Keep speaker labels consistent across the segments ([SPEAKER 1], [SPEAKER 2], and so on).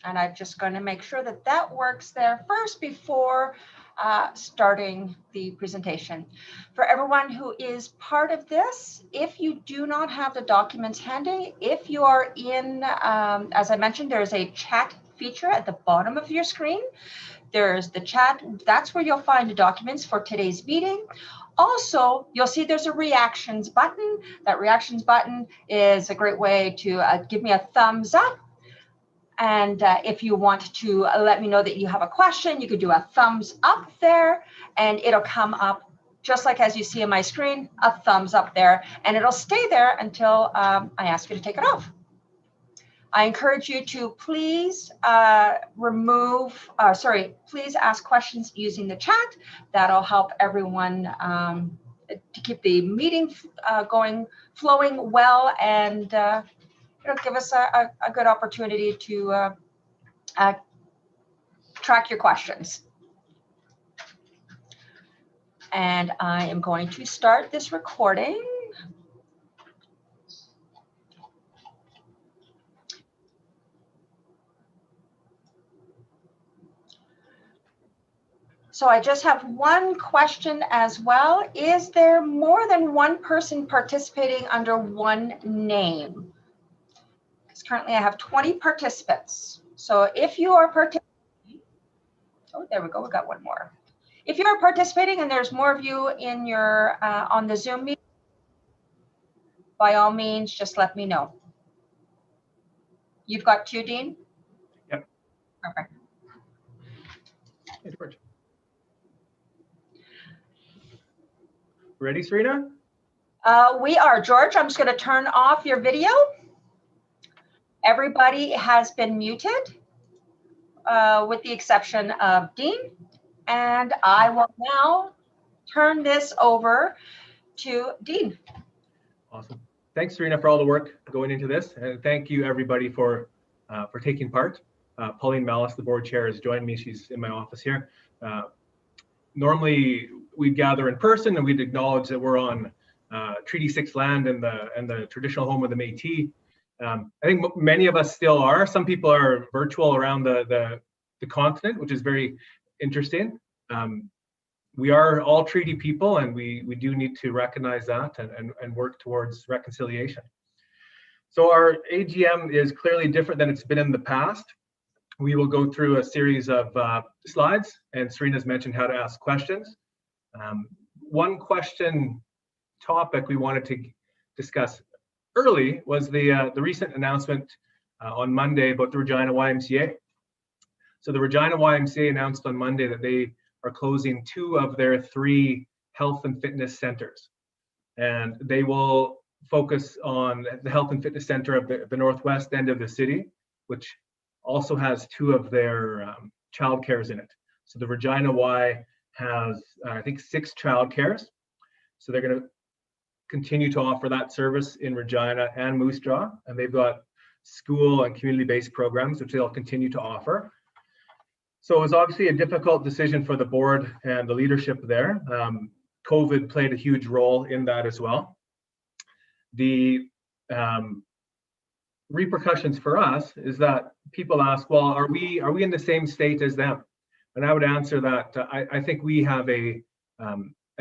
[SPEAKER 1] And I'm just going to make sure that that works there first before starting the presentation. For everyone who is part of this, if you do not have the documents handy, if you are in, as I mentioned, there's a chat feature at the bottom of your screen. There's the chat. That's where you'll find the documents for today's meeting. Also, you'll see there's a reactions button. That reactions button is a great way to give me a thumbs up. And if you want to let me know that you have a question, you could do a thumbs up there, and it'll come up just like as you see on my screen, a thumbs up there, and it'll stay there until I ask you to take it off. I encourage you to please please ask questions using the chat. That'll help everyone to keep the meeting flowing well, and it'll give us a good opportunity to track your questions. And I am going to start this recording. So I just have one question as well. Is there more than one person participating under one name? Because currently I have 20 participants. So if you are participating, oh, there we go, we got one more. If you are participating and there's more of you in your on the Zoom meeting, by all means, just let me know. You've got two, Dean?
[SPEAKER 2] Yep.
[SPEAKER 1] Perfect.
[SPEAKER 2] Hey, George. Ready, Serena?
[SPEAKER 1] We are, George. I'm just going to turn off your video. Everybody has been muted, with the exception of Dean. And I will now turn this over to Dean.
[SPEAKER 2] Awesome. Thanks, Serena, for all the work going into this. And thank you, everybody, for taking part. Pauline, Melis, the board chair, has joined me. She's in my office here. Normally, we'd gather in person and we'd acknowledge that we're on Treaty 6 land and the traditional home of the Métis. I think many of us still are. Some people are virtual around the continent, which is very interesting. We are all treaty people, and we do need to recognize that and work towards reconciliation. So our AGM is clearly different than it's been in the past. We will go through a series of slides, and Serena's mentioned how to ask questions. One question topic we wanted to discuss early was the recent announcement on Monday about the Regina YMCA. So the Regina YMCA announced on Monday that they are closing 2 of their 3 health and fitness centers. And they will focus on the health and fitness center of the northwest end of the city, which also has 2 of their childcares in it. So the Regina Y has, I think, 6 childcares. So they're going to continue to offer that service in Regina and Moose Jaw. And they've got school and community-based programs, which they'll continue to offer. So it was obviously a difficult decision for the board and the leadership there. COVID played a huge role in that as well. The repercussions for us is that people ask, well, are we in the same state as them? And I would answer that I think we have a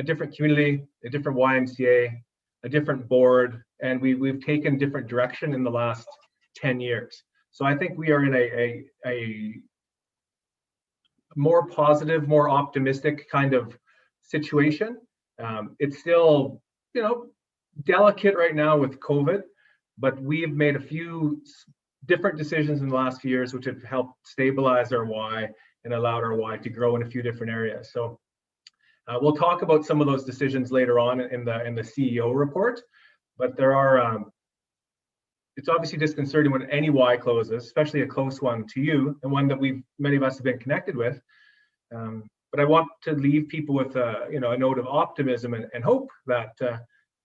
[SPEAKER 2] different community, a different YMCA, a different board, and we've taken different direction in the last 10 years. So I think we are in a more positive, more optimistic kind of situation. It's still, delicate right now with COVID, but we've made a few different decisions in the last few years which have helped stabilize our Y and allowed our Y to grow in a few different areas. So we'll talk about some of those decisions later on in the CEO report, but there are, it's obviously disconcerting when any Y closes, especially a close one to you and one that many of us have been connected with. But I want to leave people with a note of optimism and hope that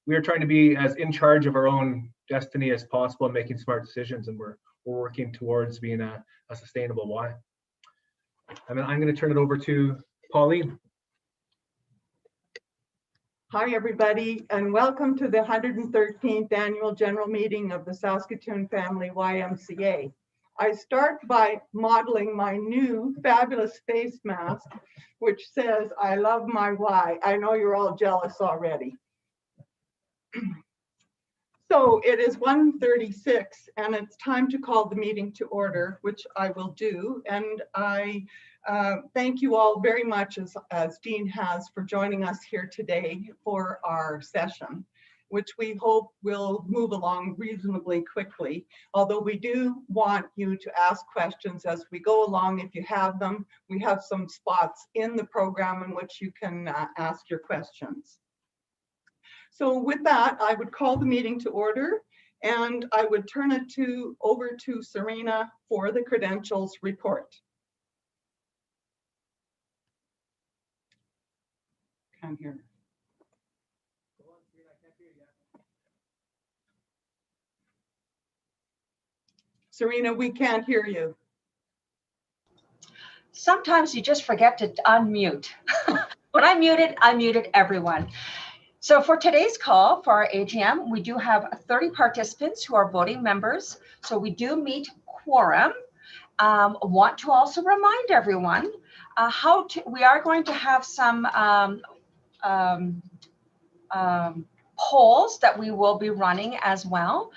[SPEAKER 2] we are trying to be as in charge of our own destiny as possible and making smart decisions, and we're working towards being a sustainable Y. And then I'm going to turn it over to Pauline.
[SPEAKER 3] Hi, everybody, and welcome to the 113th Annual General Meeting of the Saskatoon Family YMCA. I start by modeling my new fabulous face mask, which says, I love my Y. I know you're all jealous already. So it is 1:36 and it's time to call the meeting to order, which I will do. And I thank you all very much, as Dean has, for joining us here today for our session, which we hope will move along reasonably quickly. Although we do want you to ask questions as we go along if you have them. We have some spots in the program in which you can ask your questions. So with that, I would call the meeting to order and I would turn it over to Serena for the credentials report. Can't hear. Serena, we can't hear you.
[SPEAKER 1] Sometimes you just forget to unmute. When I muted everyone. So for today's call for our AGM, we do have 30 participants who are voting members. So we do meet quorum. Want to also remind everyone we are going to have some polls that we will be running as well.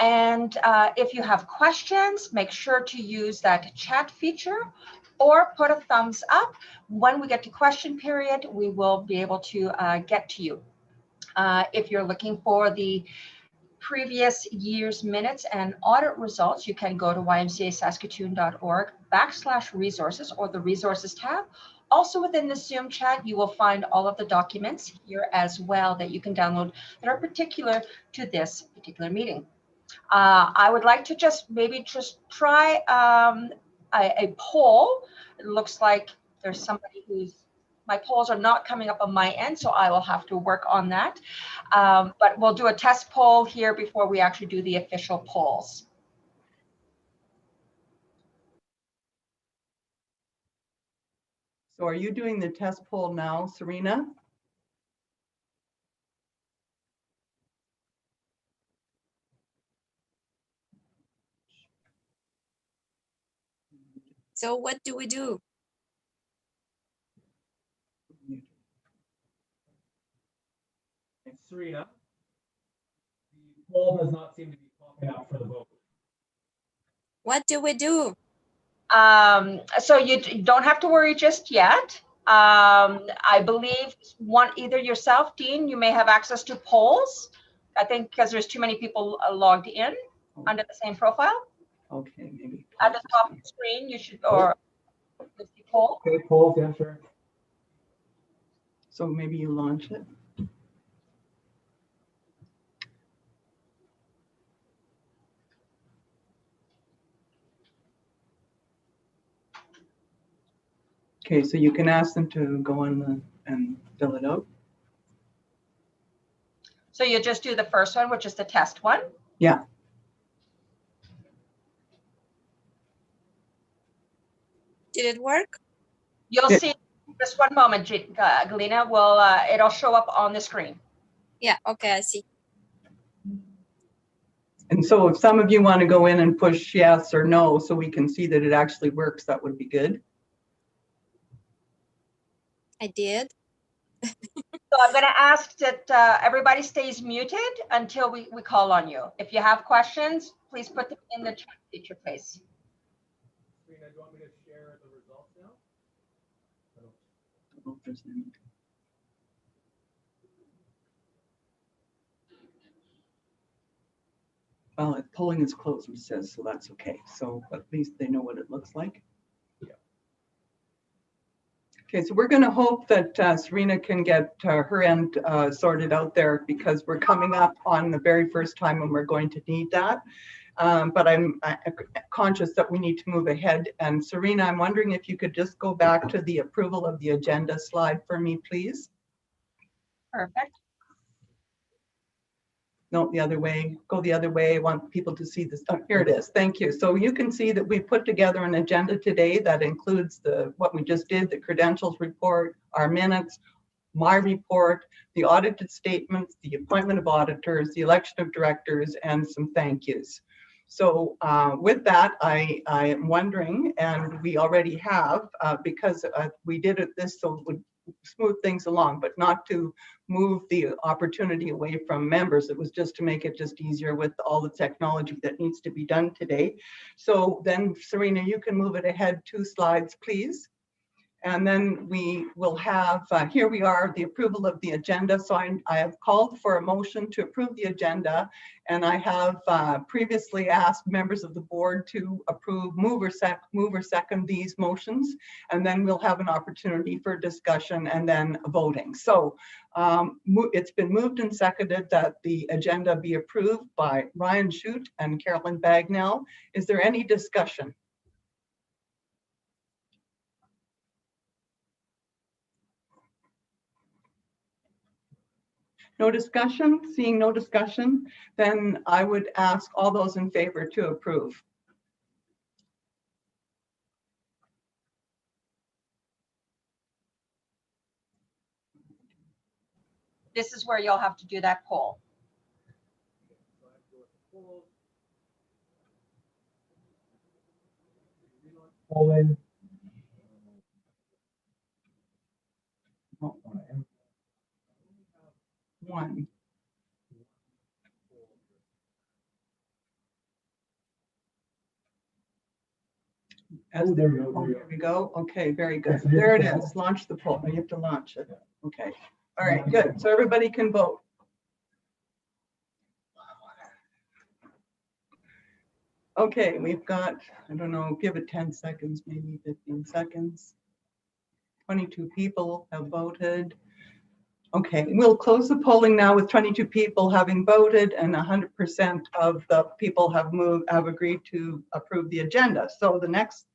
[SPEAKER 1] And if you have questions, make sure to use that chat feature or put a thumbs up. When we get to question period, we will be able to get to you. If you're looking for the previous year's minutes and audit results, you can go to ymcasaskatoon.org/resources or the resources tab. Also within the Zoom chat, you will find all of the documents here as well that you can download that are particular to this particular meeting. I would like to just try a poll. It looks like there's somebody my polls are not coming up on my end, so I will have to work on that. But we'll do a test poll here before we actually do the official polls.
[SPEAKER 3] So are you doing the test poll now, Serena?
[SPEAKER 4] So what do we do?
[SPEAKER 2] Serena, the poll does not seem to be popping up for the vote.
[SPEAKER 4] What do we do?
[SPEAKER 1] So you don't have to worry just yet. I believe either yourself, Dean, you may have access to polls. I think because there's too many people logged in under the same profile.
[SPEAKER 3] Okay, maybe.
[SPEAKER 1] At the top of the screen, you should, or the poll.
[SPEAKER 2] Okay, polls, yeah, sure.
[SPEAKER 3] So maybe you launch it. Okay, so you can ask them to go on and fill it out.
[SPEAKER 1] So you just do the first one, which is the test one.
[SPEAKER 3] Yeah.
[SPEAKER 4] Did it work?
[SPEAKER 1] You'll see just one moment, Galina. It'll show up on the screen.
[SPEAKER 4] Yeah, okay, I see.
[SPEAKER 3] And so if some of you want to go in and push yes or no so we can see that it actually works, that would be good.
[SPEAKER 4] I did.
[SPEAKER 1] So I'm going to ask that everybody stays muted until we call on you. If you have questions, please put them in the chat feature, please.
[SPEAKER 2] Serena, do you want me to share the results now?
[SPEAKER 3] I don't know if there's any. Well, polling is closed, it says, so that's okay. So at least they know what it looks like. Okay, so we're going to hope that Serena can get her end sorted out there because we're coming up on the very first time when we're going to need that. But I'm conscious that we need to move ahead. And Serena, I'm wondering if you could just go back to the approval of the agenda slide for me, please.
[SPEAKER 1] Perfect.
[SPEAKER 3] No, the other way. Go the other way. I want people to see this. Oh, here it is. Thank you. So you can see that we put together an agenda today that includes what we just did, the credentials report, our minutes, my report, the audited statements, the appointment of auditors, the election of directors, and some thank yous. So with that, I am wondering, and we already have, because we did it this so it would smooth things along, but not to move the opportunity away from members. It was just to make it just easier with all the technology that needs to be done today. So then, Serena, you can move it ahead 2 slides, please. And then we will have, here we are, the approval of the agenda. So I have called for a motion to approve the agenda. And I have previously asked members of the board to approve, move or second these motions. And then we'll have an opportunity for discussion and then voting. So it's been moved and seconded that the agenda be approved by Ryan Chute and Carolyn Bagnell. Is there any discussion? No discussion? Seeing no discussion, then I would ask all those in favor to approve.
[SPEAKER 1] This is where you'll have to do that poll.
[SPEAKER 2] Pauline.
[SPEAKER 3] One.
[SPEAKER 2] There we go.
[SPEAKER 3] Oh, there we go. Okay, very good. There it is. Launch the poll. You have to launch it. Okay. All right, good. So everybody can vote. Okay, we've got, I don't know, give it 10 seconds, maybe 15 seconds. 22 people have voted. Okay, we'll close the polling now with 22 people having voted and 100% of the people have agreed to approve the agenda. So the next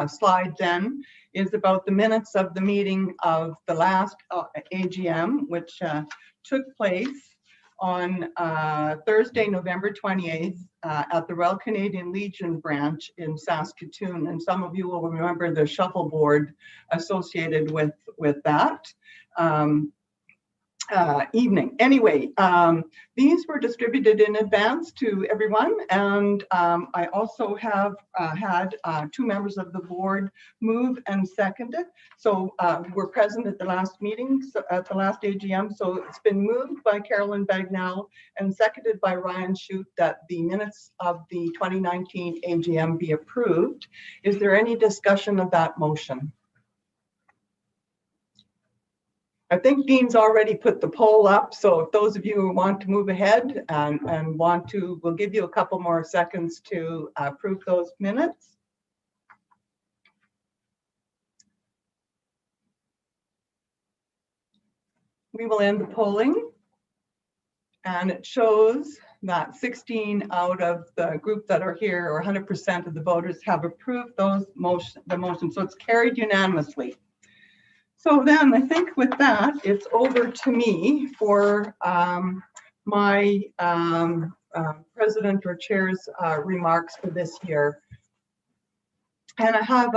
[SPEAKER 3] slide then is about the minutes of the meeting of the last AGM, which took place on Thursday, November 28th at the Royal Canadian Legion branch in Saskatoon. And some of you will remember the shuffleboard associated with that. Evening. Anyway, these were distributed in advance to everyone, and I also have had 2 members of the board move and second it. So we're present at the last meeting, at the last AGM. So it's been moved by Carolyn Bagnell and seconded by Ryan Chute that the minutes of the 2019 AGM be approved. Is there any discussion of that motion? I think Dean's already put the poll up, so if those of you who want to move ahead and want to, we'll give you a couple more seconds to approve those minutes. We will end the polling, and it shows that 16 out of the group that are here, or 100% of the voters, have approved the motion, so it's carried unanimously. So then I think with that, it's over to me for my president or chair's remarks for this year. And I have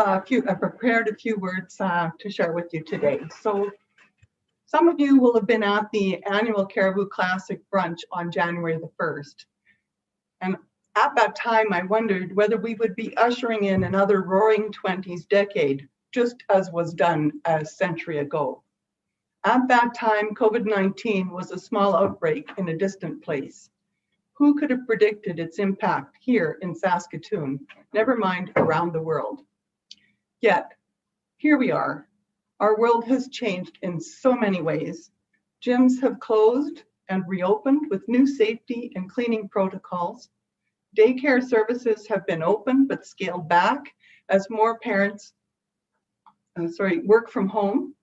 [SPEAKER 3] prepared a few words to share with you today. So some of you will have been at the annual Caribou Classic brunch on January the 1st. And at that time, I wondered whether we would be ushering in another roaring 20s decade, just as was done a century ago. At that time, COVID-19 was a small outbreak in a distant place. Who could have predicted its impact here in Saskatoon, never mind around the world? Yet, here we are. Our world has changed in so many ways. Gyms have closed and reopened with new safety and cleaning protocols. Daycare services have been open but scaled back as more parents work from home,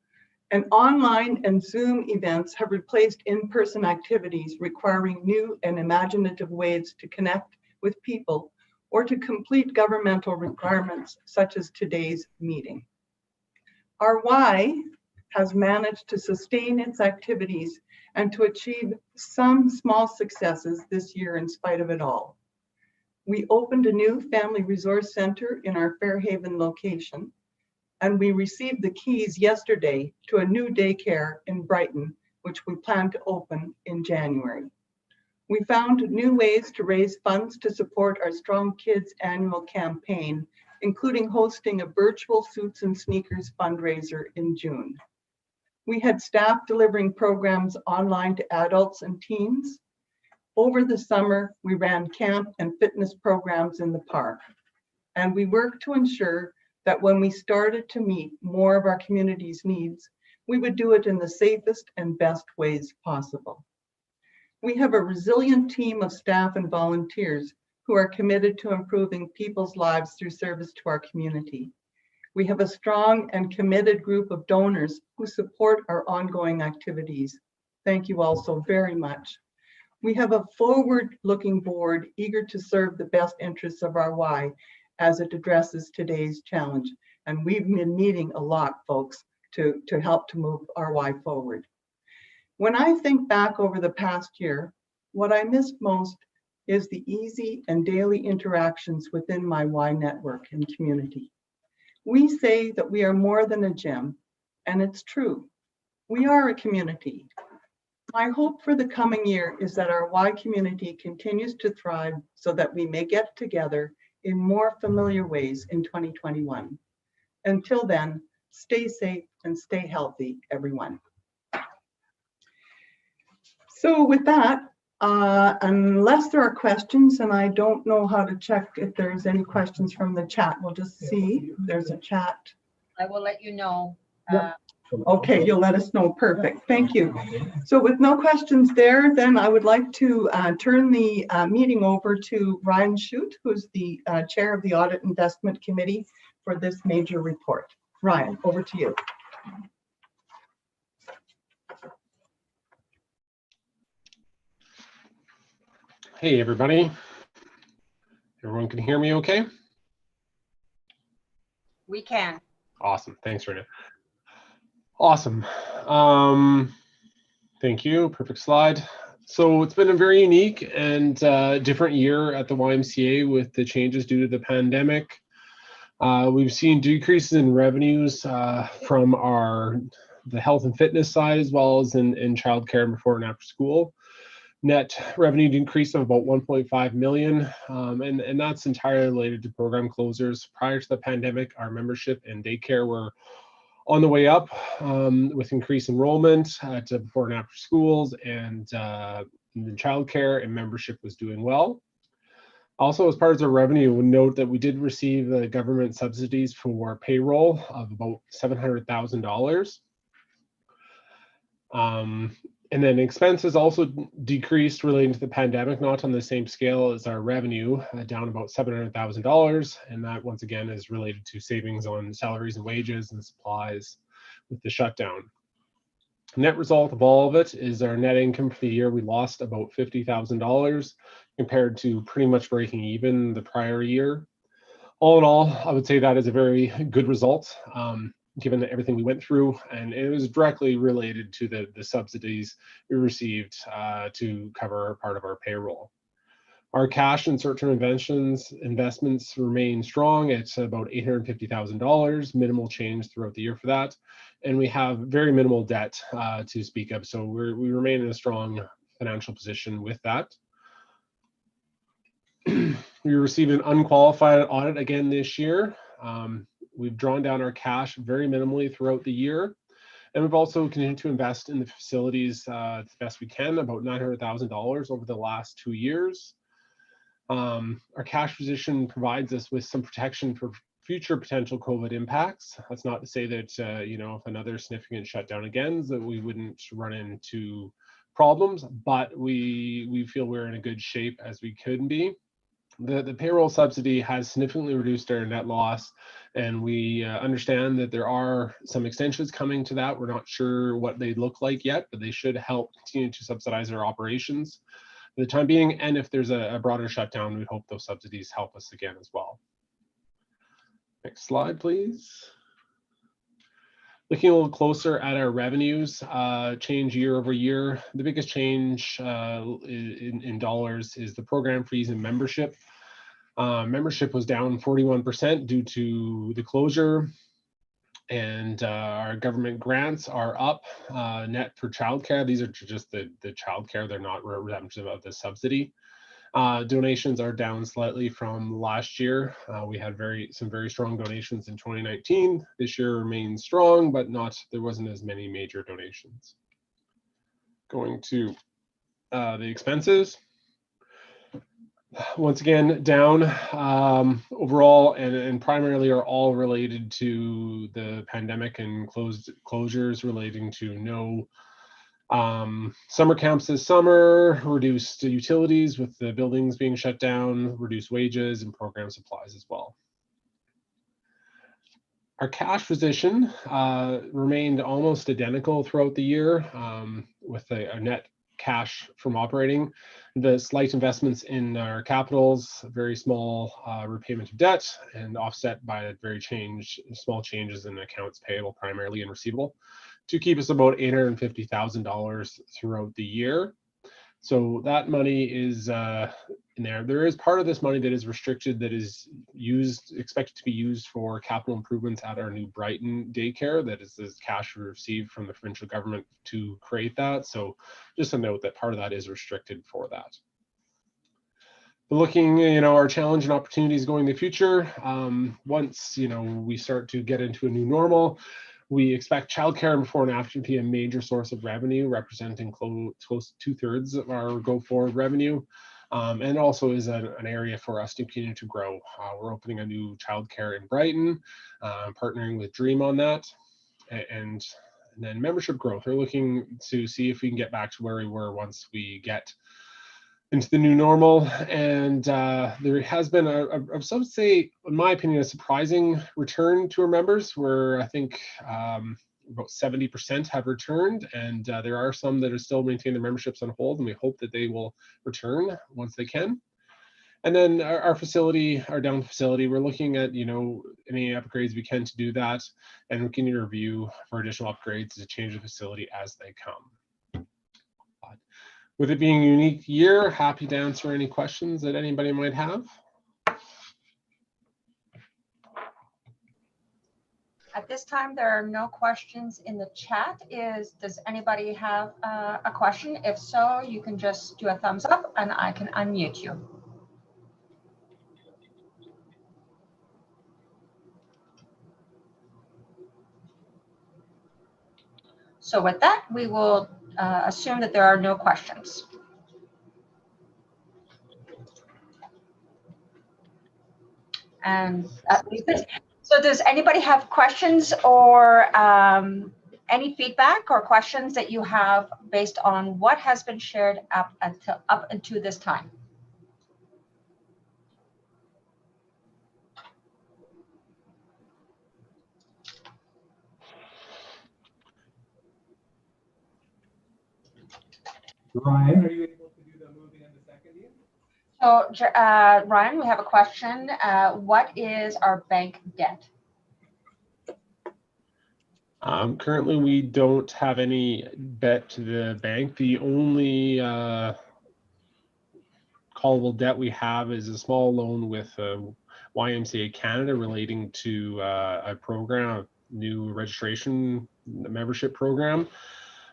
[SPEAKER 3] and online and Zoom events have replaced in-person activities requiring new and imaginative ways to connect with people or to complete governmental requirements such as today's meeting. Our Y has managed to sustain its activities and to achieve some small successes this year in spite of it all. We opened a new family resource center in our Fairhaven location, and we received the keys yesterday to a new daycare in Brighton, which we plan to open in January. We found new ways to raise funds to support our Strong Kids annual campaign, including hosting a virtual Suits and Sneakers fundraiser in June. We had staff delivering programs online to adults and teens. Over the summer, we ran camp and fitness programs in the park. And we worked to ensure that when we started to meet more of our community's needs, we would do it in the safest and best ways possible. We have a resilient team of staff and volunteers who are committed to improving people's lives through service to our community. We have a strong and committed group of donors who support our ongoing activities. Thank you all so very much. We have a forward-looking board eager to serve the best interests of our Y as it addresses today's challenge. And we've been meeting a lot, folks, to help to move our Y forward. When I think back over the past year, what I missed most is the easy and daily interactions within my Y network and community. We say that we are more than a gym, and it's true. We are a community. My hope for the coming year is that our Y community continues to thrive so that we may get together in more familiar ways in 2021. Until then, stay safe and stay healthy, everyone. So with that, unless there are questions, and I don't know how to check if there's any questions from the chat, we'll just see. There's a chat.
[SPEAKER 1] I will let you know.
[SPEAKER 3] Okay, you'll let us know. Perfect. Thank you. So with no questions there, then I would like to turn the meeting over to Ryan Chute, who's the chair of the Audit Investment Committee for this major report. Ryan, over to you.
[SPEAKER 5] Hey, everybody. Everyone can hear me okay?
[SPEAKER 1] We can.
[SPEAKER 5] Awesome. Thanks, Rena. Awesome. Thank you. Perfect slide. So it's been a very unique and different year at the YMCA with the changes due to the pandemic. We've seen decreases in revenues from the health and fitness side, as well as in childcare and before and after school. Net revenue decrease of about 1.5 million, and that's entirely related to program closures. Prior to the pandemic, our membership and daycare were on the way up with increased enrollment to before and after schools, and the childcare and membership was doing well. Also, as part of the revenue, we'll note that we did receive the government subsidies for payroll of about $700,000. And then expenses also decreased relating to the pandemic, not on the same scale as our revenue, down about $700,000. And that once again is related to savings on salaries and wages and supplies with the shutdown. Net result of all of it is our net income for the year, we lost about $50,000 compared to pretty much breaking even the prior year. All in all, I would say that is a very good result. Given everything we went through, and it was directly related to the subsidies we received to cover part of our payroll. Our cash and short-term investments remain strong at about $850,000, minimal change throughout the year for that, and we have very minimal debt to speak of, so we remain in a strong financial position with that. We received an unqualified audit again this year. We've drawn down our cash very minimally throughout the year, and we've also continued to invest in the facilities as best we can, about $900,000 over the last 2 years. Our cash position provides us with some protection for future potential COVID impacts. That's not to say that you know, if another significant shutdown again, that we wouldn't run into problems, but we feel we're in a good shape as we could be. The payroll subsidy has significantly reduced our net loss, and we understand that there are some extensions coming to that. We're not sure what they look like yet, but they should help continue to subsidize our operations for the time being. And if there's a broader shutdown, we hope those subsidies help us again as well. Next slide, please. Looking a little closer at our revenues, change year over year, the biggest change in dollars is the program fees and membership. Membership was down 41% due to the closure, And our government grants are up net for childcare. These are just the childcare; they're not representative of the subsidy. Donations are down slightly from last year. We had some very strong donations in 2019. This year remains strong, but there wasn't as many major donations. Going to the expenses. Once again, down overall, and primarily are all related to the pandemic and closures relating to no summer camps this summer, reduced utilities with the buildings being shut down, reduced wages and program supplies as well. Our cash position remained almost identical throughout the year, with a net cash from operating. The slight investments in our capitals, very small repayment of debt, and offset by small changes in accounts payable, primarily and receivable, to keep us about $850,000 throughout the year. So that money is in there. There is part of this money that is restricted, that is expected to be used for capital improvements at our new Brighton daycare. That is the cash we received from the provincial government to create that. So just a note that part of that is restricted for that. Looking, our challenge and opportunities going in the future. Once, we start to get into a new normal, we expect childcare and before and after to be a major source of revenue, representing close to 2/3 of our go-forward revenue, and also is an area for us to continue to grow. We're opening a new childcare in Brighton, partnering with Dream on that, and then membership growth. We're looking to see if we can get back to where we were once we get into the new normal. And there has been some would say, in my opinion, a surprising return to our members, where I think about 70% have returned, and there are some that are still maintaining their memberships on hold, and we hope that they will return once they can. And then our facility, our down facility, we're looking at any upgrades we can to do that, and we can review for additional upgrades to change the facility as they come. With it being a unique year, happy to answer any questions that anybody might have.
[SPEAKER 1] At this time, there are no questions in the chat. Does anybody have a question? If so, you can just do a thumbs up and I can unmute you. So with that, we will assume that there are no questions. And so does anybody have questions or any feedback or questions that you have based on what has been shared up until this time?
[SPEAKER 2] Ryan, are you able to do the moving and the seconding?
[SPEAKER 1] So Ryan, we have a question. What is our bank debt?
[SPEAKER 5] Currently, we don't have any debt to the bank. The only callable debt we have is a small loan with YMCA Canada relating to a program, a new registration membership program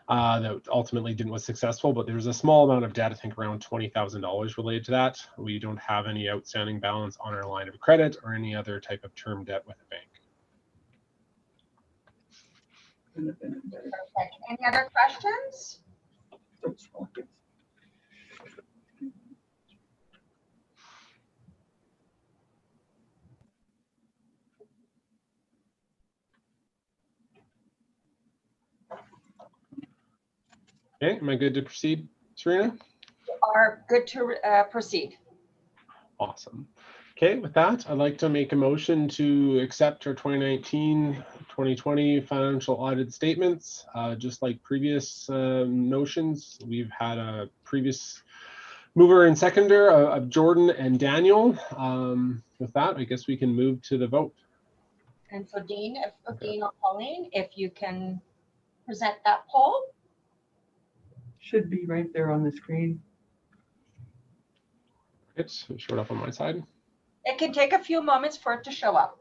[SPEAKER 5] that ultimately was successful, but there's a small amount of debt, I think around $20,000 related to that. We don't have any outstanding balance on our line of credit or any other type of term debt with the bank.
[SPEAKER 1] Perfect. Any other questions?
[SPEAKER 5] Okay, am I good to proceed, Serena?
[SPEAKER 1] You are good to proceed.
[SPEAKER 5] Awesome. Okay, with that, I'd like to make a motion to accept our 2019-2020 financial audit statements. Just like previous motions, we've had a previous mover and seconder of Jordan and Daniel. With that, I guess we can move to the vote.
[SPEAKER 1] And so Dean or Pauline, if you can present that poll.
[SPEAKER 3] Should be right there on the screen.
[SPEAKER 5] It's showed up on my side.
[SPEAKER 1] It can take a few moments for it to show up.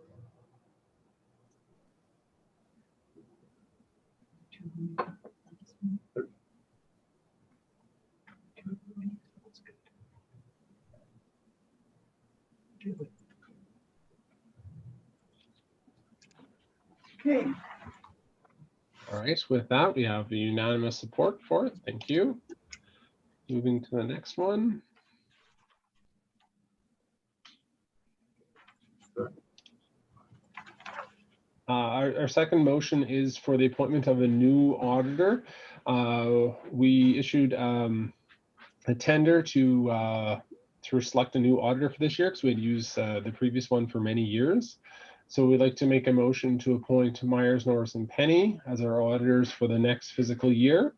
[SPEAKER 3] Okay.
[SPEAKER 5] All right, with that, we have unanimous support for it. Thank you. Moving to the next one. Our second motion is for the appointment of a new auditor. We issued a tender to select a new auditor for this year because we had used the previous one for many years. So we'd like to make a motion to appoint Myers, Norris, and Penny as our auditors for the next fiscal year.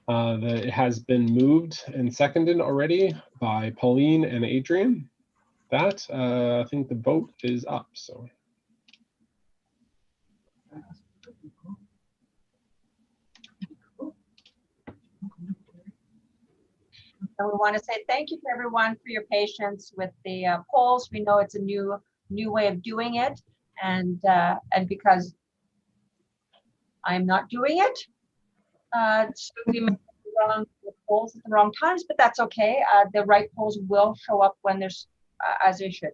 [SPEAKER 5] It has been moved and seconded already by Pauline and Adrian. I think the vote is up. So.
[SPEAKER 1] And we want to say thank you to everyone for your patience with the polls. We know it's a new way of doing it, and because I'm not doing it, so we may have the wrong polls at the wrong times, but that's okay. The right polls will show up when there's as they should.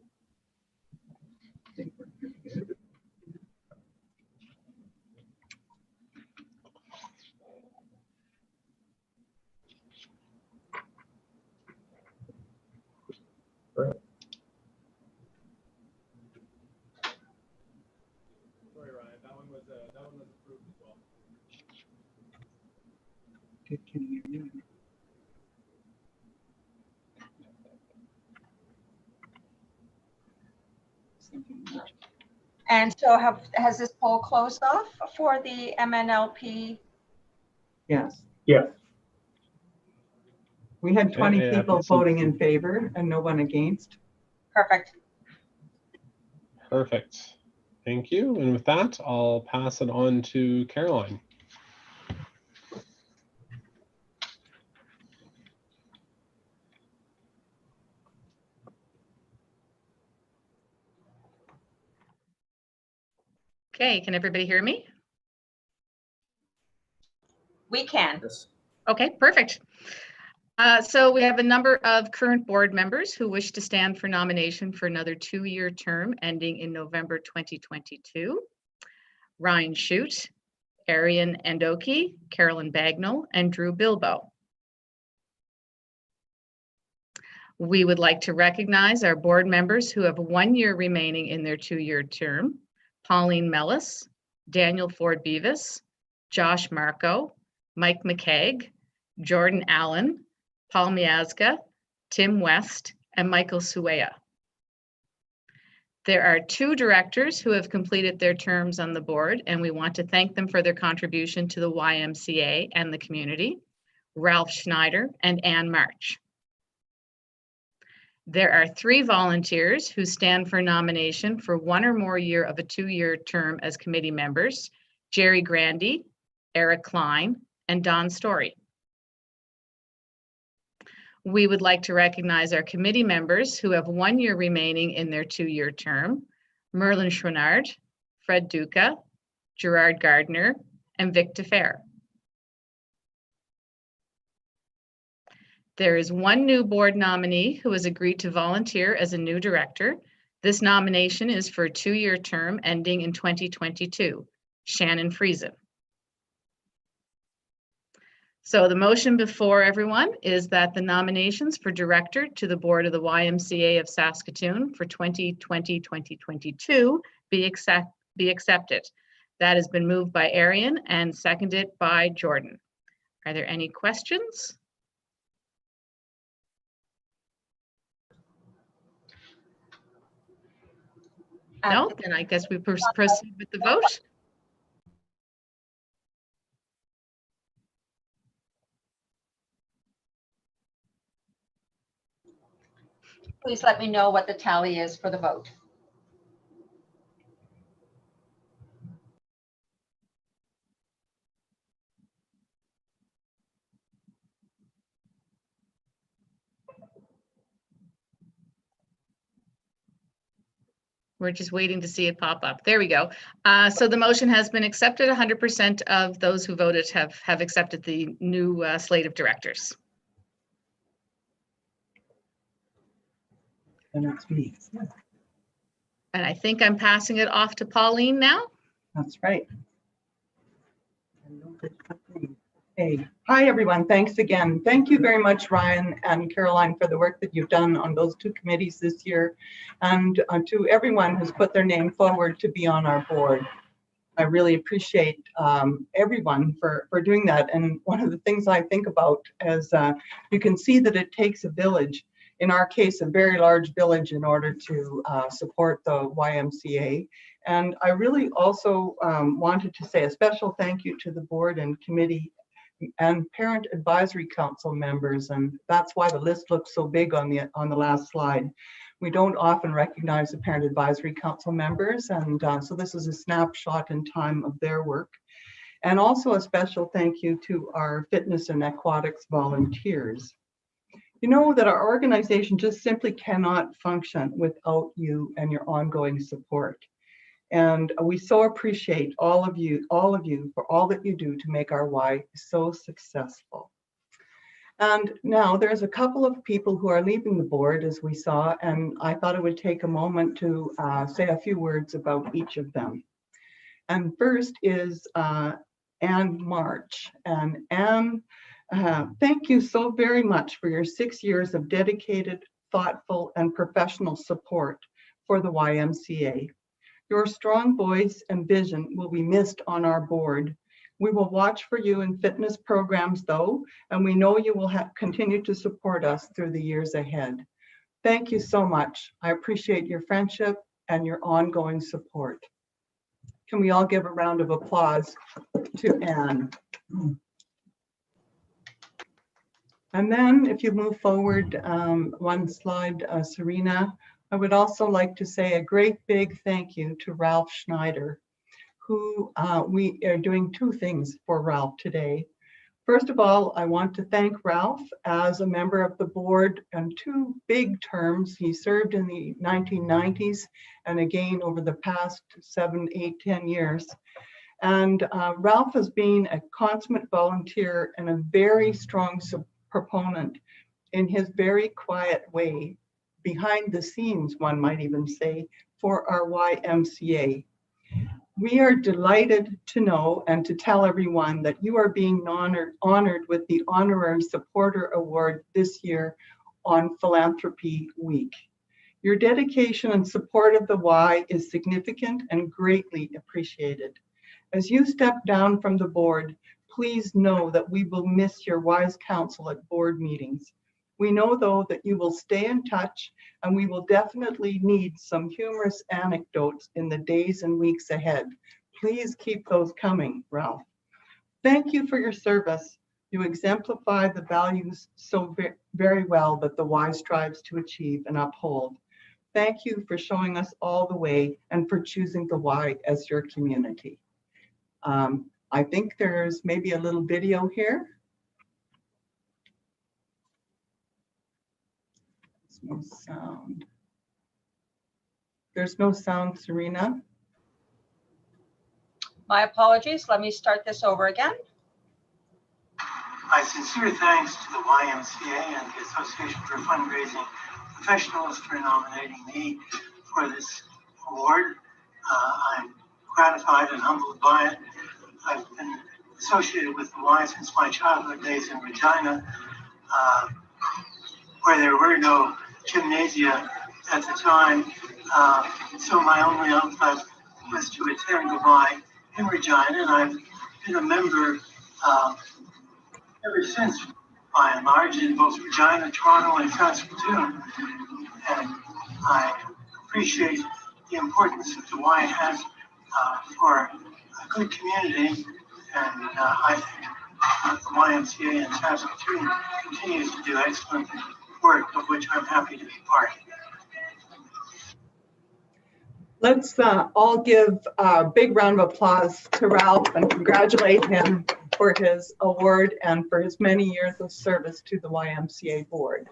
[SPEAKER 2] Sorry, Ryan, that one was approved as well.
[SPEAKER 3] Can you hear me?
[SPEAKER 1] And so has this poll closed off for the MNLP?
[SPEAKER 3] Yes.
[SPEAKER 2] Yes.
[SPEAKER 3] We had 20
[SPEAKER 5] Yeah,
[SPEAKER 3] people
[SPEAKER 5] that's so
[SPEAKER 3] voting
[SPEAKER 5] true.
[SPEAKER 3] in favor and no one against.
[SPEAKER 1] Perfect.
[SPEAKER 5] Perfect. Thank you. And with that, I'll pass it on to Caroline.
[SPEAKER 6] Okay, can everybody hear me?
[SPEAKER 1] We can.
[SPEAKER 2] Yes.
[SPEAKER 6] Okay, perfect. So we have a number of current board members who wish to stand for nomination for another 2-year term ending in November 2022. Ryan Chute, Arian Andoki, Carolyn Bagnall, and Drew Bilbo. We would like to recognize our board members who have 1 year remaining in their 2-year term: Pauline Melis, Daniel Ford Beavis, Josh Marco, Mike McCaig, Jordan Allen, Paul Miazga, Tim West, and Michael Sueya. There are 2 directors who have completed their terms on the board, and we want to thank them for their contribution to the YMCA and the community: Ralph Schneider and Ann March. There are 3 volunteers who stand for nomination for 1 or more year of a 2-year term as committee members: Jerry Grandy, Eric Klein, and Don Story. We would like to recognize our committee members who have 1 year remaining in their 2-year term: Merlin Chouinard, Fred Duca, Gerard Gardner, and Vic DeFair. There is 1 new board nominee who has agreed to volunteer as a new director. This nomination is for a 2-year term ending in 2022, Shannon Friesen. So the motion before everyone is that the nominations for director to the board of the YMCA of Saskatoon for 2020-2022 be accepted. That has been moved by Arian and seconded by Jordan. Are there any questions? No, then I guess we proceed with the vote.
[SPEAKER 1] Please let me know what the tally is for the vote.
[SPEAKER 6] We're just waiting to see it pop up. There we go. So the motion has been accepted. 100% of those who voted have accepted the new slate of directors.
[SPEAKER 3] And that's me.
[SPEAKER 6] And I think I'm passing it off to Pauline now.
[SPEAKER 3] That's right. Hey, hi everyone. Thanks again. Thank you very much, Ryan and Caroline, for the work that you've done on those 2 committees this year, and to everyone who's put their name forward to be on our board. I really appreciate everyone for doing that. And one of the things I think about is you can see that it takes a village, in our case, a very large village, in order to support the YMCA. And I really also wanted to say a special thank you to the board and committee and Parent Advisory Council members. And that's why the list looks so big on the last slide. We don't often recognize the Parent Advisory Council members, and so this is a snapshot in time of their work. And also a special thank you to our fitness and aquatics volunteers. You know that our organization just simply cannot function without you and your ongoing support. And we so appreciate all of you for all that you do to make our Y so successful. And now there's a couple of people who are leaving the board, as we saw, and I thought it would take a moment to say a few words about each of them. And first is Anne March. And Anne, thank you so very much for your 6 years of dedicated, thoughtful, and professional support for the YMCA. Your strong voice and vision will be missed on our board. We will watch for you in fitness programs though, and we know you will continue to support us through the years ahead. Thank you so much. I appreciate your friendship and your ongoing support. Can we all give a round of applause to Anne? And then if you move forward one slide, Serena, I would also like to say a great big thank you to Ralph Schneider, who we are doing 2 things for Ralph today. First of all, I want to thank Ralph as a member of the board on 2 big terms. He served in the 1990s and again over the past 7, 8, 10 years. And Ralph has been a consummate volunteer and a very strong proponent in his very quiet way, behind the scenes, one might even say, for our YMCA. We are delighted to know and to tell everyone that you are being honored with the Honorary Supporter Award this year on Philanthropy Week. Your dedication and support of the Y is significant and greatly appreciated. As you step down from the board, please know that we will miss your wise counsel at board meetings. We know, though, that you will stay in touch, and we will definitely need some humorous anecdotes in the days and weeks ahead. Please keep those coming, Ralph. Thank you for your service. You exemplify the values so very well that the Y strives to achieve and uphold. Thank you for showing us all the way and for choosing the Y as your community. I think there's maybe a little video here. No sound. There's no sound, Serena.
[SPEAKER 1] My apologies. Let me start this over again.
[SPEAKER 7] My sincere thanks to the YMCA and the Association for Fundraising Professionals for nominating me for this award. I'm gratified and humbled by it. I've been associated with the Y since my childhood days in Regina, where there were no gymnasia at the time, so my only outlet was to attend the Y in Regina, and I've been a member ever since, by and large, in both Regina, Toronto, and Saskatoon. And I appreciate the importance that the Y has for a good community, and I think the YMCA in Saskatoon continues to do excellent work, of which I'm happy to be part.
[SPEAKER 3] Let's all give a big round of applause to Ralph and congratulate him for his award and for his many years of service to the YMCA board.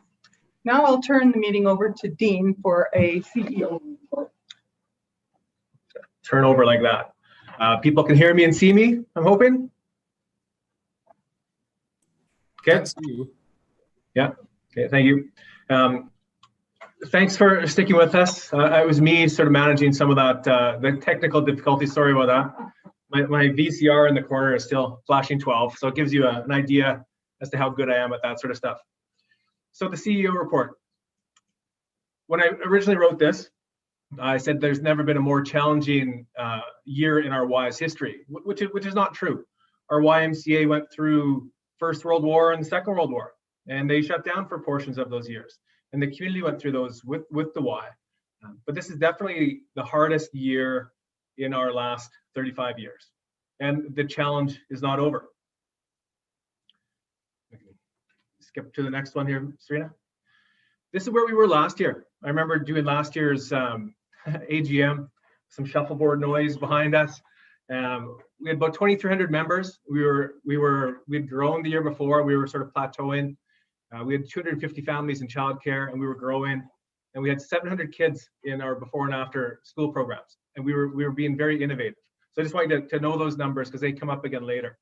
[SPEAKER 3] Now I'll turn the meeting over to Dean for a CEO report.
[SPEAKER 2] Turn over like that. People can hear me and see me, I'm hoping. Okay.
[SPEAKER 5] That's you.
[SPEAKER 2] Yeah. Okay, thank you. thanks for sticking with us. It was me sort of managing some of that, the technical difficulty. Sorry about that. My VCR in the corner is still flashing 12, so it gives you an idea as to how good I am at that sort of stuff. So the CEO report. When I originally wrote this, I said there's never been a more challenging year in our Y's history, which is not true. Our YMCA went through First World War and Second World War, and they shut down for portions of those years. And the community went through those with the Y. But this is definitely the hardest year in our last 35 years. And the challenge is not over. Skip to the next one here, Serena. This is where we were last year. I remember doing last year's AGM, some shuffleboard noise behind us. We had about 2,300 members. We'd grown the year before. We were sort of plateauing. We had 250 families in childcare, and we were growing. And we had 700 kids in our before and after school programs, and we were being very innovative. So I just wanted to know those numbers because they come up again later.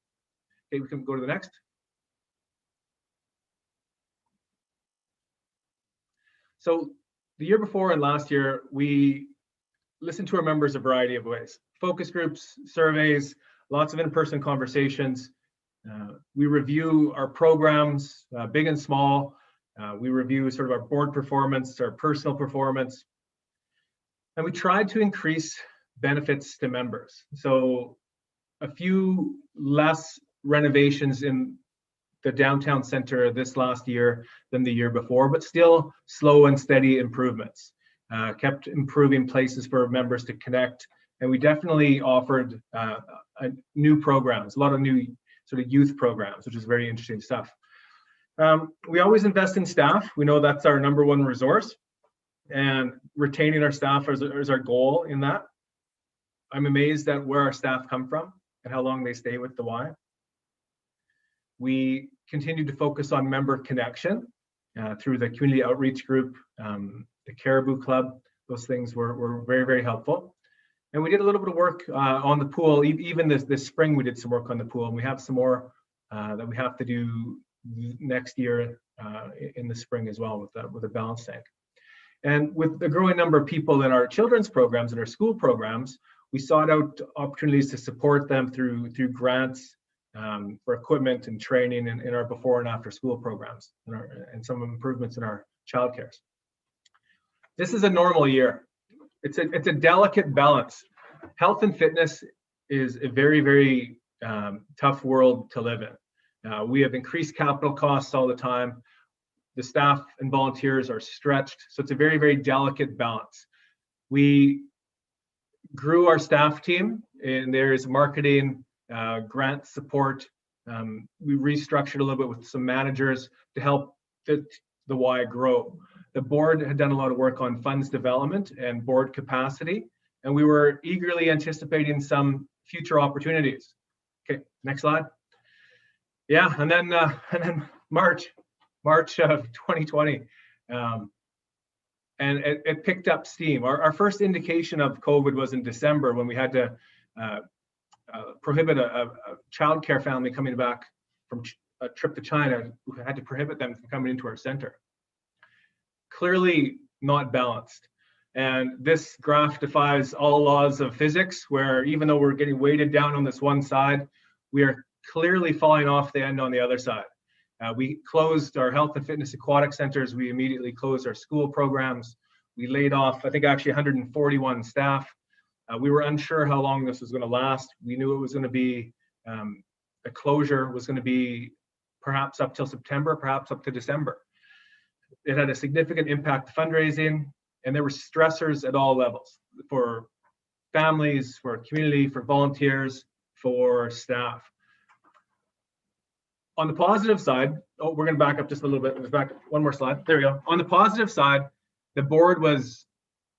[SPEAKER 2] Okay, we can go to the next. So the year before and last year, we listened to our members a variety of ways. Focus groups, surveys, lots of in-person conversations. We review our programs, big and small. We review sort of our board performance, our personal performance. And we tried to increase benefits to members. So a few less renovations in the downtown center this last year than the year before, but still slow and steady improvements. Kept improving places for members to connect. And we definitely offered new programs, a lot of new sort of youth programs, which is very interesting stuff. We always invest in staff. We know that's our number one resource, and retaining our staff is our goal in that. I'm amazed at where our staff come from and how long they stay with the Y. We continue to focus on member connection through the community outreach group, the Caribou Club. Those things were very, very helpful. And we did a little bit of work on the pool. Even this spring, we did some work on the pool, and we have some more that we have to do next year in the spring as well with a balance tank. And with the growing number of people in our children's programs and our school programs, we sought out opportunities to support them through grants for equipment and training in our before and after school programs and some improvements in our childcare. This is a normal year. It's a delicate balance. Health and fitness is a very, very tough world to live in. We have increased capital costs all the time. The staff and volunteers are stretched. So it's a very, very delicate balance. We grew our staff team, and there's marketing, grant support. We restructured a little bit with some managers to help the Y grow. The board had done a lot of work on funds development and board capacity, and we were eagerly anticipating some future opportunities. Okay, next slide. Yeah, and then March of 2020, and it picked up steam. Our first indication of COVID was in December when we had to prohibit a childcare family coming back from a trip to China. We had to prohibit them from coming into our center. Clearly not balanced. And this graph defies all laws of physics, where even though we're getting weighted down on this one side, we are clearly falling off the end on the other side. We closed our health and fitness aquatic centers. We immediately closed our school programs. We laid off, I think, actually 141 staff. We were unsure how long this was going to last. We knew it was going to be, the closure was going to be perhaps up till September, perhaps up to December. It had a significant impact fundraising, and there were stressors at all levels for families, for community, for volunteers, for staff. On the positive side, oh, we're going to back up just a little bit. Let's back up one more slide. There we go. On the positive side, the board was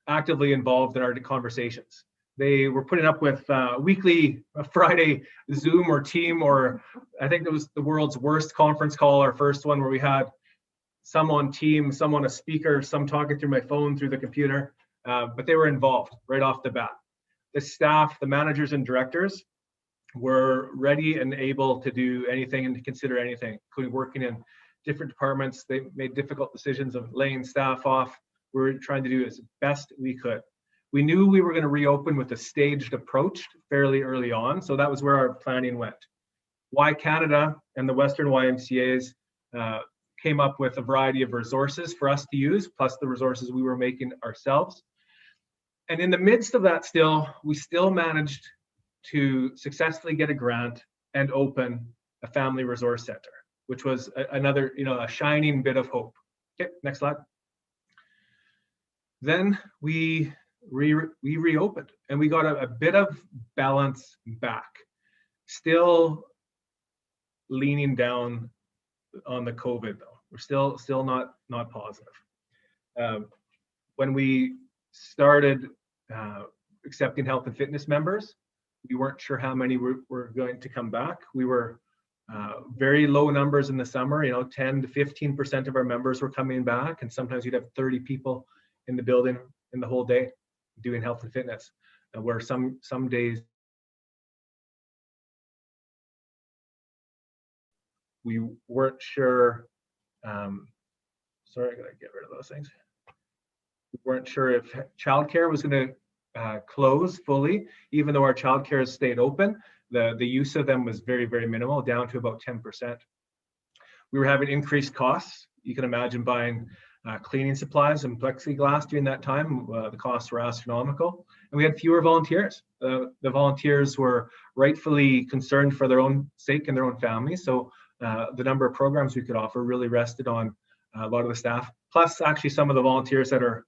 [SPEAKER 2] actively involved in our conversations. They were putting up with weekly Friday Zoom or team, or I think it was the world's worst conference call, our first one, where we had some on team, some on a speaker, some talking through my phone, through the computer, but they were involved right off the bat. The staff, the managers and directors were ready and able to do anything and to consider anything, including working in different departments. They made difficult decisions of laying staff off, we're trying to do as best we could. We knew we were going to reopen with a staged approach fairly early on, so that was where our planning went. Y Canada and the Western YMCAs came up with a variety of resources for us to use, plus the resources we were making ourselves. And in the midst of that we still managed to successfully get a grant and open a family resource center, which was another, a shining bit of hope. Okay, next slide. Then we reopened and we got a bit of balance back, still leaning down on the COVID though. We're still not positive. When we started accepting health and fitness members, we weren't sure how many were going to come back. We were very low numbers in the summer, 10 to 15% of our members were coming back, and sometimes you'd have 30 people in the building in the whole day doing health and fitness, where some days we weren't sure. Sorry, I gotta get rid of those things. We weren't sure if childcare was going to close fully, even though our childcare has stayed open. The use of them was very, very minimal, down to about 10%. We were having increased costs. You can imagine buying cleaning supplies and plexiglass during that time. The costs were astronomical, and we had fewer volunteers. The volunteers were rightfully concerned for their own sake and their own families. So the number of programs we could offer really rested on a lot of the staff, plus actually some of the volunteers that are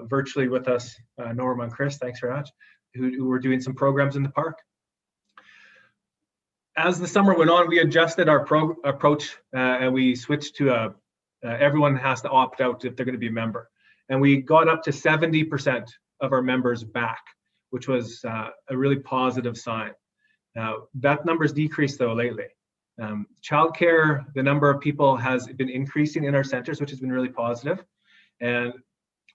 [SPEAKER 2] virtually with us, Norma and Chris, thanks very much, who were doing some programs in the park. As the summer went on, we adjusted our approach and we switched to everyone has to opt out if they're going to be a member. And we got up to 70% of our members back, which was a really positive sign. That number's decreased though lately. Childcare, the number of people has been increasing in our centers, which has been really positive. And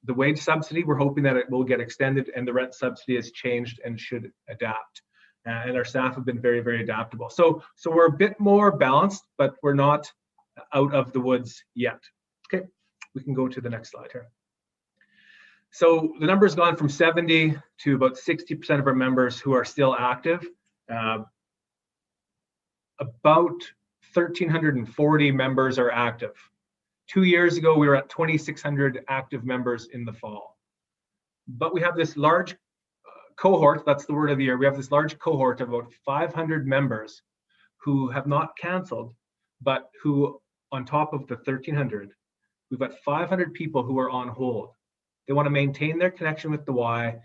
[SPEAKER 2] the wage subsidy, we're hoping that it will get extended, and the rent subsidy has changed and should adapt. And our staff have been very, very adaptable. So we're a bit more balanced, but we're not out of the woods yet. Okay, we can go to the next slide here. So the number's gone from 70 to about 60% of our members who are still active. About 1,340 members are active. 2 years ago, we were at 2,600 active members in the fall. But we have this large cohort, that's the word of the year, we have this large cohort of about 500 members who have not canceled, but who, on top of the 1,300, we've got 500 people who are on hold. They want to maintain their connection with the Y.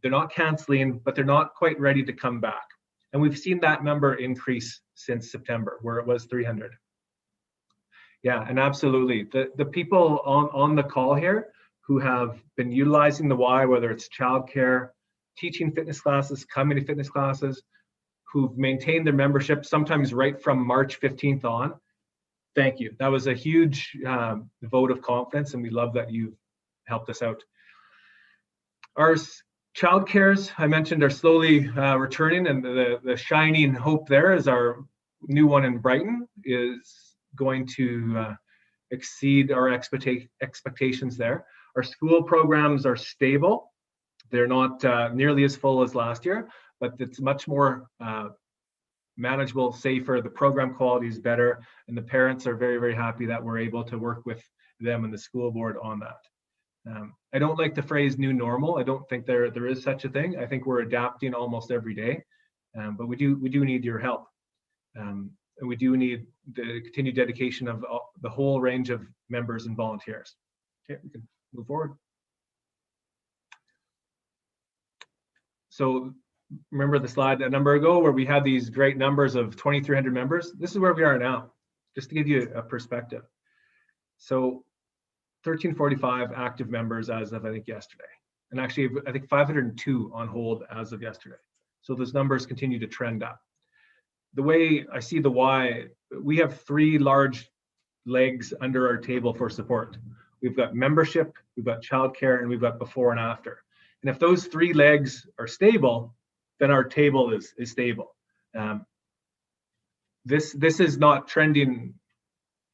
[SPEAKER 2] They're not canceling, but they're not quite ready to come back. And we've seen that number increase since September, where it was 300. Yeah, and absolutely. The people on the call here who have been utilizing the Y, whether it's childcare, teaching fitness classes, coming to fitness classes, who've maintained their membership, sometimes right from March 15th on, thank you. That was a huge vote of confidence, and we love that you've helped us out. Our childcares, I mentioned, are slowly returning, and the shining hope there is our new one in Brighton is going to exceed our expectations there. Our school programs are stable. They're not nearly as full as last year, but it's much more manageable, safer. The program quality is better, and the parents are very, very happy that we're able to work with them and the school board on that. I don't like the phrase new normal. I don't think there is such a thing. I think we're adapting almost every day, but we do need your help. And we do need the continued dedication of the whole range of members and volunteers. Okay, we can move forward. So remember the slide a number ago where we had these great numbers of 2,300 members? This is where we are now, just to give you a perspective. So 1,345 active members as of, I think, yesterday. And actually, I think 502 on hold as of yesterday. So those numbers continue to trend up. The way I see the Y, we have three large legs under our table for support. We've got membership, we've got childcare, and we've got before and after. And if those three legs are stable, then our table is stable. This is not trending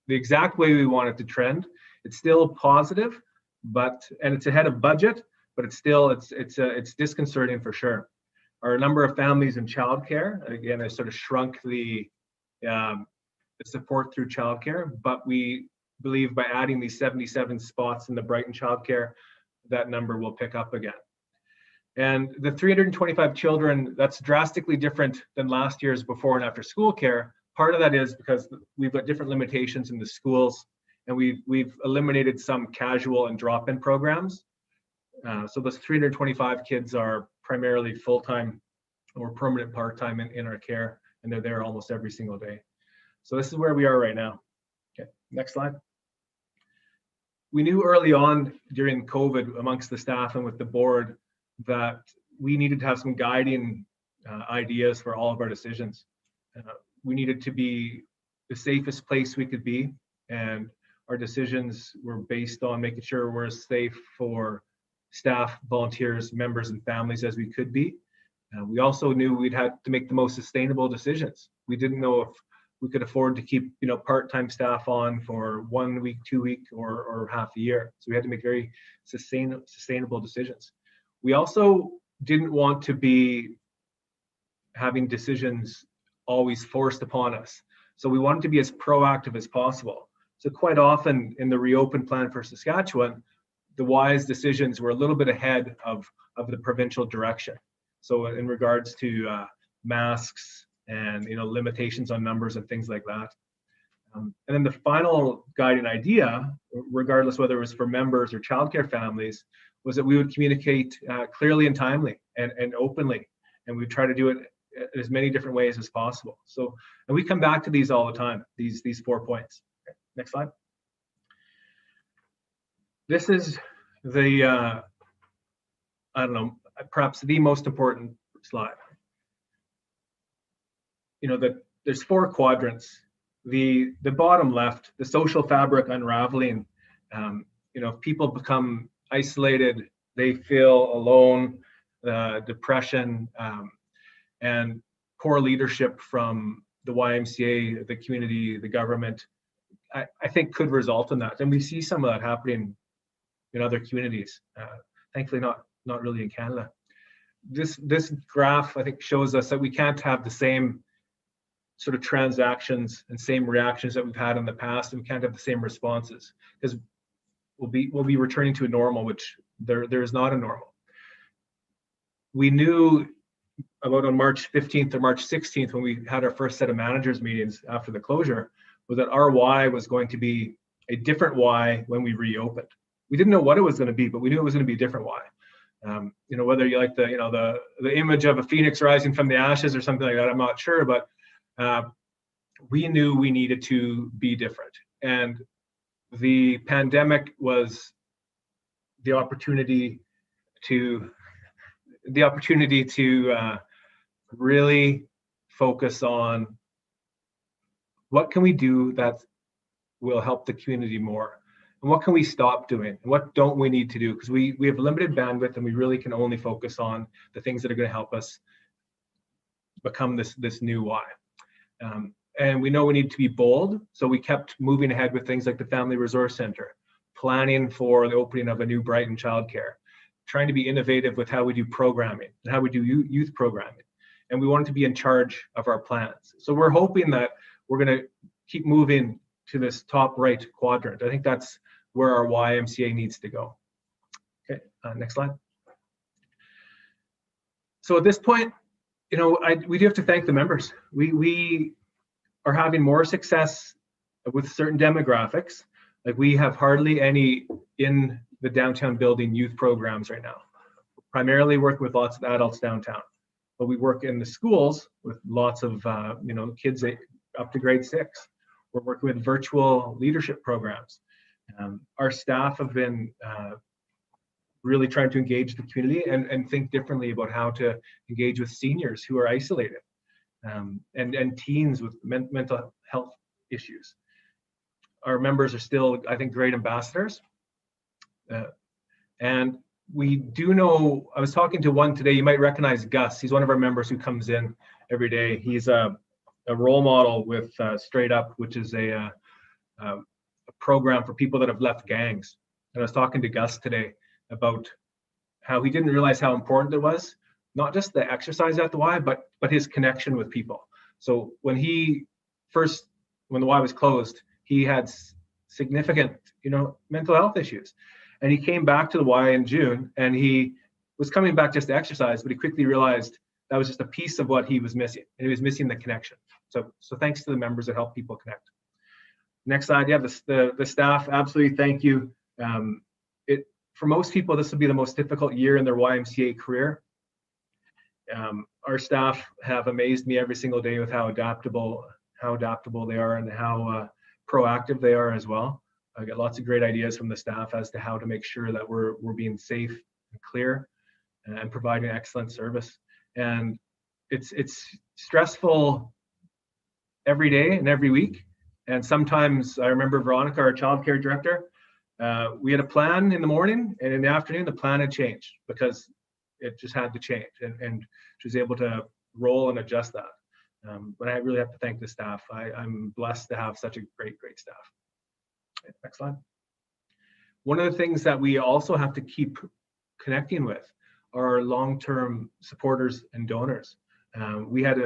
[SPEAKER 2] the exact way we want it to trend. It's still positive, and it's ahead of budget, but it's still, it's disconcerting for sure. Our number of families in childcare, again, has sort of shrunk the support through childcare, but we believe by adding these 77 spots in the Brighton childcare, that number will pick up again. And the 325 children, that's drastically different than last year's before and after school care. Part of that is because we've got different limitations in the schools, and we've eliminated some casual and drop-in programs. So those 325 kids are primarily full-time or permanent part-time in our care, and they're there almost every single day. So this is where we are right now. Okay, next slide. We knew early on during COVID amongst the staff and with the board that we needed to have some guiding ideas for all of our decisions. We needed to be the safest place we could be, and our decisions were based on making sure we're as safe for staff, volunteers, members, and families as we could be. We also knew we'd had to make the most sustainable decisions. We didn't know if we could afford to keep, part-time staff on for 1 week, 2 week, or half a year. So we had to make very sustainable decisions. We also didn't want to be having decisions always forced upon us. So we wanted to be as proactive as possible. So quite often in the reopen plan for Saskatchewan, the wise decisions were a little bit ahead of the provincial direction. So in regards to masks and limitations on numbers and things like that. And then the final guiding idea, regardless whether it was for members or childcare families, was that we would communicate clearly and timely and openly, and we try to do it in as many different ways as possible. So, and we come back to these all the time, these 4 points. Okay, next slide. This is the, perhaps the most important slide. There's 4 quadrants. The bottom left, the social fabric unraveling. If people become isolated, they feel alone, depression, and poor leadership from the YMCA, the community, the government, I think could result in that. And we see some of that happening in other communities. Thankfully, not really in Canada. This graph, I think, shows us that we can't have the same sort of transactions and same reactions that we've had in the past, and we can't have the same responses, because we'll be returning to a normal, which there is not a normal. We knew about on March 15th or March 16th, when we had our first set of managers meetings after the closure, was that our why was going to be a different why when we reopened. We didn't know what it was going to be, but we knew it was going to be a different why. Whether you like the image of a phoenix rising from the ashes or something like that, I'm not sure, but we knew we needed to be different. And the pandemic was the opportunity to really focus on what can we do that will help the community more, and what can we stop doing, and what don't we need to do, because we have limited bandwidth, and we really can only focus on the things that are going to help us become this new why. And we know we need to be bold, so we kept moving ahead with things like the Family Resource Center, planning for the opening of a new Brighton childcare, trying to be innovative with how we do programming and how we do youth programming. And we wanted to be in charge of our plans. So we're hoping that we're going to keep moving to this top right quadrant. I think that's where our YMCA needs to go. Okay, next slide. So at this point, we do have to thank the members. We are having more success with certain demographics. Like, we have hardly any in the downtown building youth programs right now. Primarily working with lots of adults downtown, but we work in the schools with lots of kids up to grade 6. We're working with virtual leadership programs. Our staff have been really trying to engage the community and think differently about how to engage with seniors who are isolated, and teens with mental health issues. Our members are still, I think, great ambassadors. And we do know, I was talking to one today, you might recognize Gus. He's one of our members who comes in every day. He's a role model with Straight Up, which is a program for people that have left gangs. And I was talking to Gus today about how he didn't realize how important it was, not just the exercise at the Y, but his connection with people. So when the Y was closed, he had significant, mental health issues. And he came back to the Y in June, and he was coming back just to exercise, but he quickly realized that was just a piece of what he was missing, and he was missing the connection. So thanks to the members that help people connect. Next slide, yeah, the staff, absolutely thank you. For most people, this will be the most difficult year in their YMCA career. Our staff have amazed me every single day with how adaptable they are and how proactive they are as well. I get lots of great ideas from the staff as to how to make sure that we're being safe and clear and providing excellent service. And it's stressful every day and every week. And sometimes I remember Veronica, our childcare director, we had a plan in the morning, and in the afternoon the plan had changed because it just had to change, and she was able to roll and adjust that. But I really have to thank the staff. I'm blessed to have such a great staff. Next slide. One of the things that we also have to keep connecting with are long-term supporters and donors. We had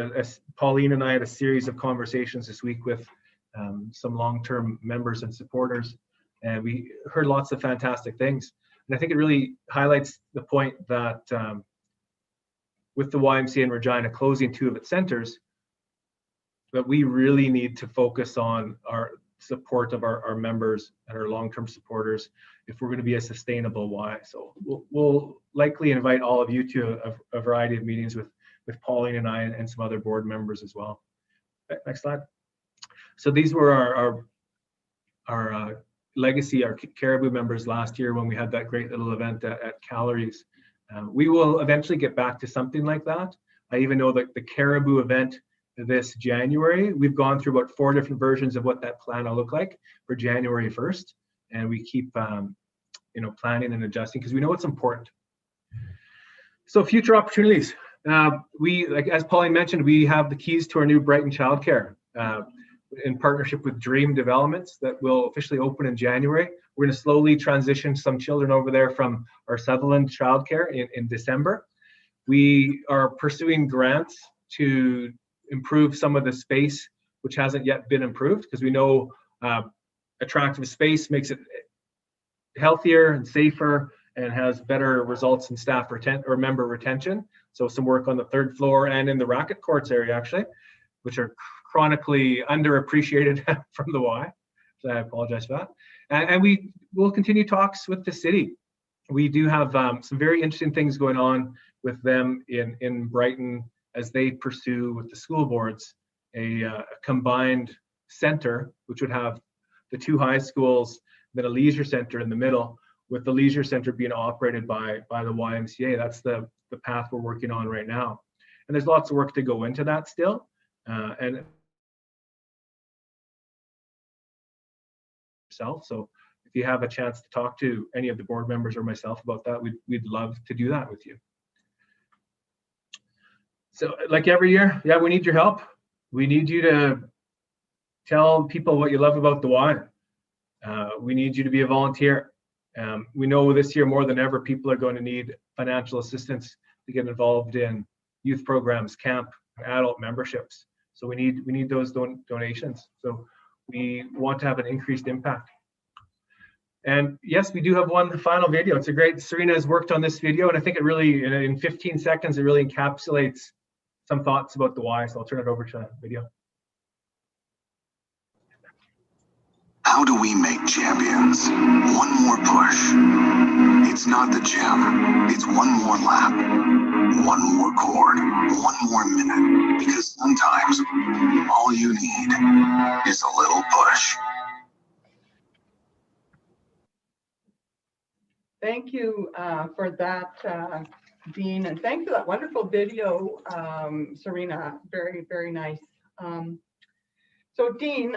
[SPEAKER 2] Pauline and I had a series of conversations this week with some long-term members and supporters, and we heard lots of fantastic things. And I think it really highlights the point that with the YMCA in Regina closing 2 of its centers, that we really need to focus on our support of our members and our long-term supporters if we're going to be a sustainable Y. So we'll likely invite all of you to a variety of meetings with Pauline and I and some other board members as well. Next slide. So these were our legacy, our Caribou members last year when we had that great little event at Calories. We will eventually get back to something like that. I even know that the Caribou event this January, we've gone through about 4 different versions of what that plan will look like for January 1st. And we keep planning and adjusting because we know it's important. So future opportunities. As Pauline mentioned, we have the keys to our new Brighton childcare in partnership with Dream Developments that will officially open in January. We're going to slowly transition some children over there from our Sutherland childcare in December. We are pursuing grants to improve some of the space which hasn't yet been improved, because we know attractive space makes it healthier and safer and has better results in staff member retention. So some work on the 3rd floor and in the racket courts area, actually, which are chronically underappreciated from the Y. So I apologize for that. And we will continue talks with the city. We do have some very interesting things going on with them in Brighton as they pursue with the school boards a combined center, which would have the 2 high schools, then a leisure center in the middle, with the leisure center being operated by the YMCA. That's the path we're working on right now. And there's lots of work to go into that still. And so if you have a chance to talk to any of the board members or myself about that, we'd love to do that with you. So like every year, yeah, we need your help. We need you to tell people what you love about the Y. We need you to be a volunteer. We know this year more than ever, people are going to need financial assistance to get involved in youth programs, camp, adult memberships. So we need those donations. So we want to have an increased impact. And yes, we do have one final video. It's a great, Serena has worked on this video, and I think it really, in 15 seconds, it really encapsulates some thoughts about the Y. So I'll turn it over to that video.
[SPEAKER 8] How do we make champions? One more push. It's not the gym. It's one more lap, one more cord, one more minute. Because sometimes all you need is a little push.
[SPEAKER 3] Thank you for that, Dean, and thanks for that wonderful video, Serena. Very, very nice. So Dean,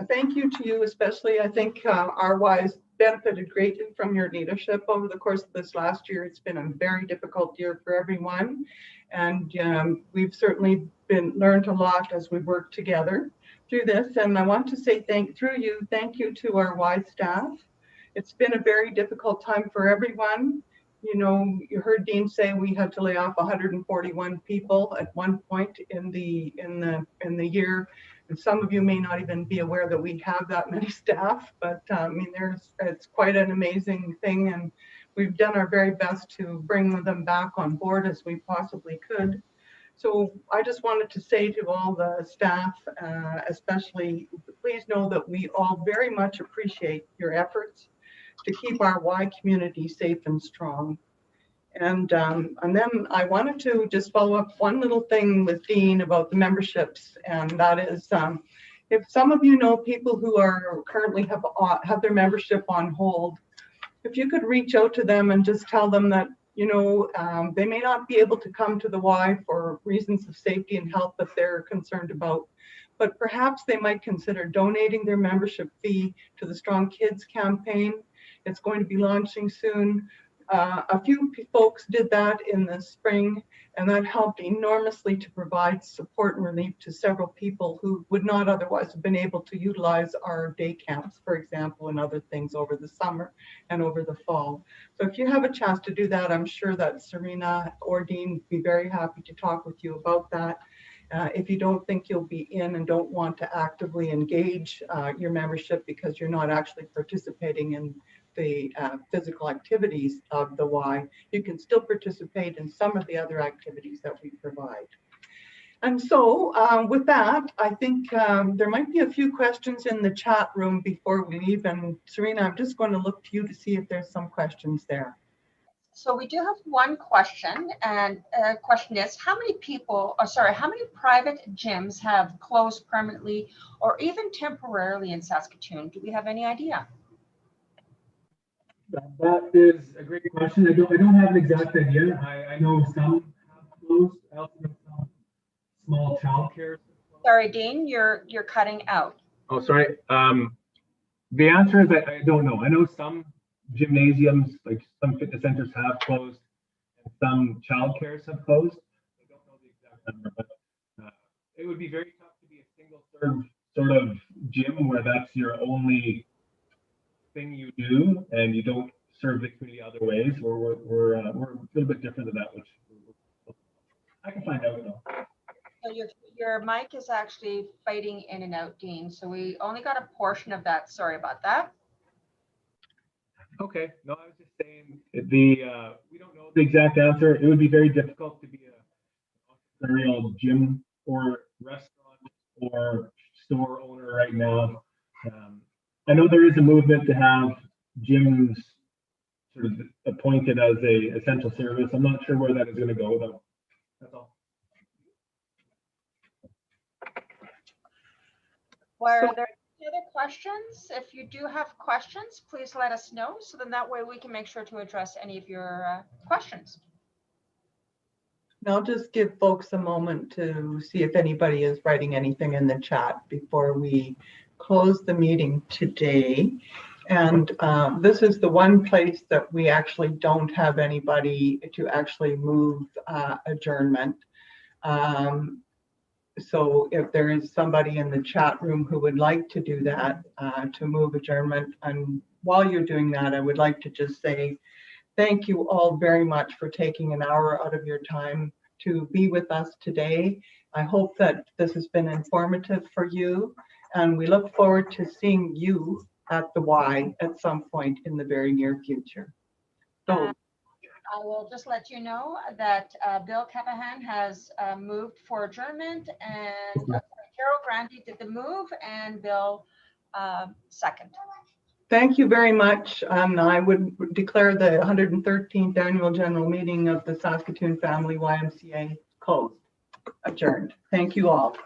[SPEAKER 3] thank you to you especially. I think our Y's benefited greatly from your leadership over the course of this last year. It's been a very difficult year for everyone, and we've certainly learned a lot as we work together through this. And I want to say thank you to our Y staff. It's been a very difficult time for everyone. You know, you heard Dean say we had to lay off 141 people at one point in the year. And some of you may not even be aware that we have that many staff, but I mean, it's quite an amazing thing, and we've done our very best to bring them back on board as we possibly could. So I just wanted to say to all the staff, especially, please know that we all very much appreciate your efforts to keep our Y community safe and strong. And then I wanted to just follow up one little thing with Dean about the memberships, and that is, if some of you know people who are currently have their membership on hold, if you could reach out to them and just tell them that, you know, they may not be able to come to the Y for reasons of safety and health that they're concerned about, but perhaps they might consider donating their membership fee to the Strong Kids campaign. It's going to be launching soon. A few folks did that in the spring, and that helped enormously to provide support and relief to several people who would not otherwise have been able to utilize our day camps, for example, and other things over the summer and over the fall. So if you have a chance to do that, I'm sure that Serena or Dean would be very happy to talk with you about that. If you don't think you'll be in and don't want to actively engage your membership because you're not actually participating in the physical activities of the Y, you can still participate in some of the other activities that we provide. And so with that, I think there might be a few questions in the chat room before we leave. And Serena, I'm just going to look to you to see if there's some questions there.
[SPEAKER 1] So we do have one question, and the question is, how many private gyms have closed permanently or even temporarily in Saskatoon? Do we have any idea?
[SPEAKER 2] That is a great question. I don't have an exact idea. I know some have closed. I also know some small childcare.
[SPEAKER 1] Sorry, Dean, you're cutting out.
[SPEAKER 2] Oh, sorry. The answer is I don't know. I know some gymnasiums, like some fitness centers, have closed, and some childcares have closed. I don't know the exact number, but it would be very tough to be a single serve sort of gym where that's your only thing you do and you don't serve the community other ways. We're a little bit different than that, which I can find out though.
[SPEAKER 1] So your mic is actually fading in and out, Dean. So we only got a portion of that. Sorry about that.
[SPEAKER 2] Okay. No, I was just saying we don't know the exact answer. It would be very difficult to be an entrepreneurial gym or restaurant or store owner right now. I know there is a movement to have gyms sort of appointed as a essential service. I'm not sure where that is going to go though. That's all.
[SPEAKER 1] Were there any other questions? If you do have questions, please let us know. So then that way we can make sure to address any of your questions.
[SPEAKER 3] I'll just give folks a moment to see if anybody is writing anything in the chat before we close the meeting today. And this is the one place that we actually don't have anybody to actually move adjournment. So if there is somebody in the chat room who would like to do that, to move adjournment, and while you're doing that, I would like to just say thank you all very much for taking an hour out of your time to be with us today. I hope that this has been informative for you, and we look forward to seeing you at the Y at some point in the very near future. So
[SPEAKER 1] I will just let you know that Bill Capahan has moved for adjournment, and Carol Grandy did the move, and Bill second.
[SPEAKER 3] Thank you very much. I would declare the 113th annual general meeting of the Saskatoon Family YMCA closed, adjourned. Thank you all.